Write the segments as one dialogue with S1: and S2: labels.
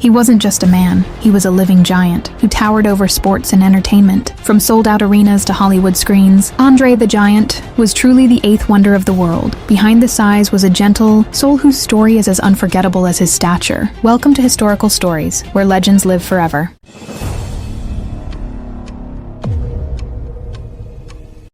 S1: He wasn't just a man, he was a living giant who towered over sports and entertainment. From sold-out arenas to Hollywood screens, André the Giant was truly the eighth wonder of the world. Behind the size was a gentle soul whose story is as unforgettable as his stature. Welcome to Historical Stories, where legends live forever.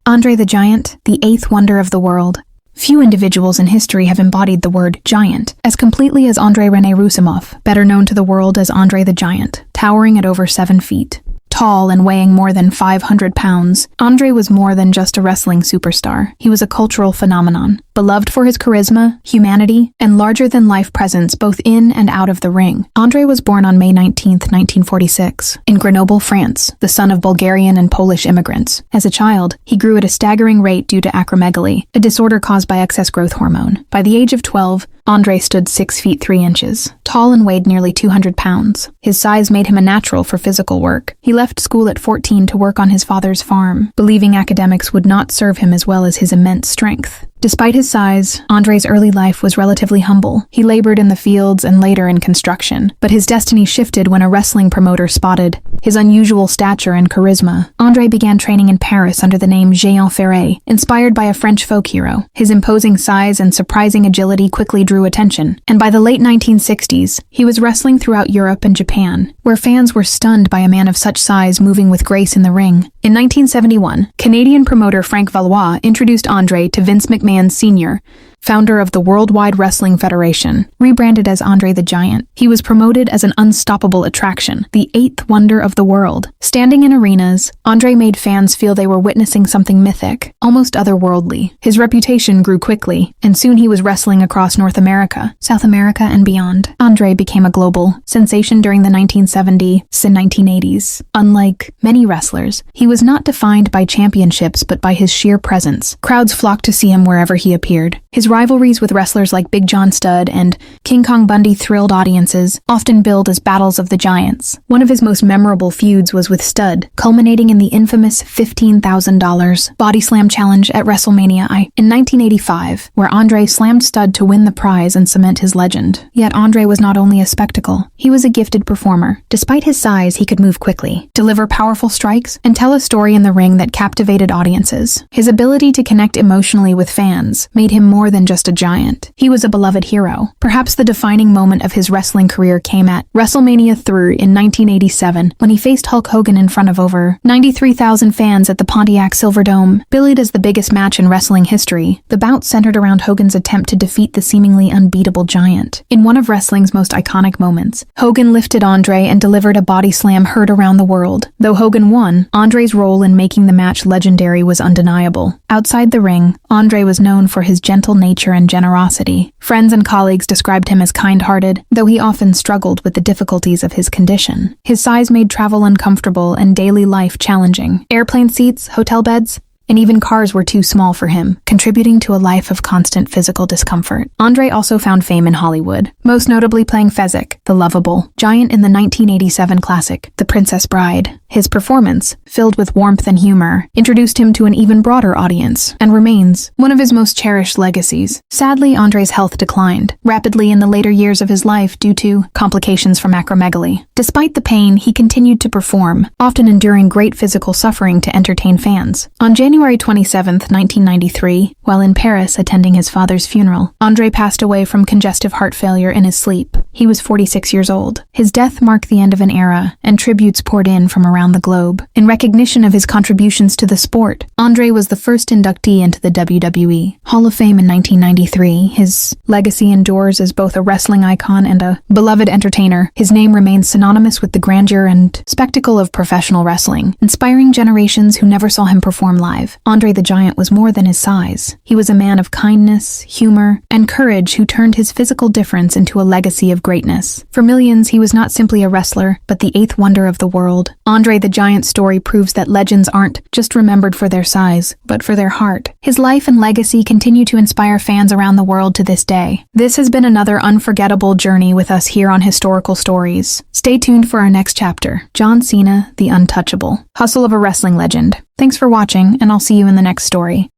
S1: André the Giant, the eighth wonder of the world. Few individuals in history have embodied the word giant as completely as André René Roussimoff, better known to the world as André the Giant, towering at over 7 feet. Tall and weighing more than 500 pounds, André was more than just a wrestling superstar. He was a cultural phenomenon, beloved for his charisma, humanity, and larger-than-life presence both in and out of the ring. André was born on May 19, 1946, in Grenoble, France, the son of Bulgarian and Polish immigrants. As a child, he grew at a staggering rate due to acromegaly, a disorder caused by excess growth hormone. By the age of 12, André stood 6 feet 3 inches, tall and weighed nearly 200 pounds. His size made him a natural for physical work. He left school at 14 to work on his father's farm, believing academics would not serve him as well as his immense strength. Despite his size, André's early life was relatively humble. He labored in the fields and later in construction, but his destiny shifted when a wrestling promoter spotted his unusual stature and charisma. André began training in Paris under the name Géant Ferré, inspired by a French folk hero. His imposing size and surprising agility quickly drew attention, and by the late 1960s, he was wrestling throughout Europe and Japan, where fans were stunned by a man of such size moving with grace in the ring. In 1971, Canadian promoter Frank Valois introduced André to Vince McMahon Sr., founder of the Worldwide Wrestling Federation, rebranded as André the Giant. He was promoted as an unstoppable attraction, the eighth wonder of the world. Standing in arenas, André made fans feel they were witnessing something mythic, almost otherworldly. His reputation grew quickly, and soon he was wrestling across North America, South America, and beyond. André became a global sensation during the 1970s and 1980s. Unlike many wrestlers, he was not defined by championships but by his sheer presence. Crowds flocked to see him wherever he appeared. His rivalries with wrestlers like Big John Studd and King Kong Bundy thrilled audiences, often billed as battles of the giants. One of his most memorable feuds was with Studd, culminating in the infamous $15,000 body slam challenge at WrestleMania in 1985, where André slammed Studd to win the prize and cement his legend. Yet André was not only a spectacle, he was a gifted performer. Despite his size, he could move quickly, deliver powerful strikes, and tell a story in the ring that captivated audiences. His ability to connect emotionally with fans made him more than just a giant. He was a beloved hero. Perhaps the defining moment of his wrestling career came at WrestleMania 3 in 1987, when he faced Hulk Hogan in front of over 93,000 fans at the Pontiac Silverdome. Billed as the biggest match in wrestling history, the bout centered around Hogan's attempt to defeat the seemingly unbeatable giant. In one of wrestling's most iconic moments, Hogan lifted André and delivered a body slam heard around the world. Though Hogan won, André's role in making the match legendary was undeniable. Outside the ring, André was known for his gentle nature and generosity. Friends and colleagues described him as kind-hearted, though he often struggled with the difficulties of his condition. His size made travel uncomfortable and daily life challenging. Airplane seats, hotel beds, and even cars were too small for him, contributing to a life of constant physical discomfort. André also found fame in Hollywood, most notably playing Fezzik, the lovable giant in the 1987 classic, The Princess Bride. His performance, filled with warmth and humor, introduced him to an even broader audience, and remains one of his most cherished legacies. Sadly, André's health declined rapidly in the later years of his life due to complications from acromegaly. Despite the pain, he continued to perform, often enduring great physical suffering to entertain fans. On January 27, 1993, while in Paris attending his father's funeral, André passed away from congestive heart failure in his sleep. He was 46 years old. His death marked the end of an era, and tributes poured in from around the globe. In recognition of his contributions to the sport, André was the first inductee into the WWE Hall of Fame in 1993. His legacy endures as both a wrestling icon and a beloved entertainer. His name remains synonymous with the grandeur and spectacle of professional wrestling, inspiring generations who never saw him perform live. André the Giant was more than his size. He was a man of kindness, humor, and courage who turned his physical difference into a legacy of greatness. For millions, he was not simply a wrestler, but the eighth wonder of the world. André the Giant's story proves that legends aren't just remembered for their size, but for their heart. His life and legacy continue to inspire fans around the world to this day. This has been another unforgettable journey with us here on Historical Stories. Stay tuned for our next chapter, John Cena, the Untouchable, hustle of a wrestling legend. Thanks for watching, and I'll see you in the next story.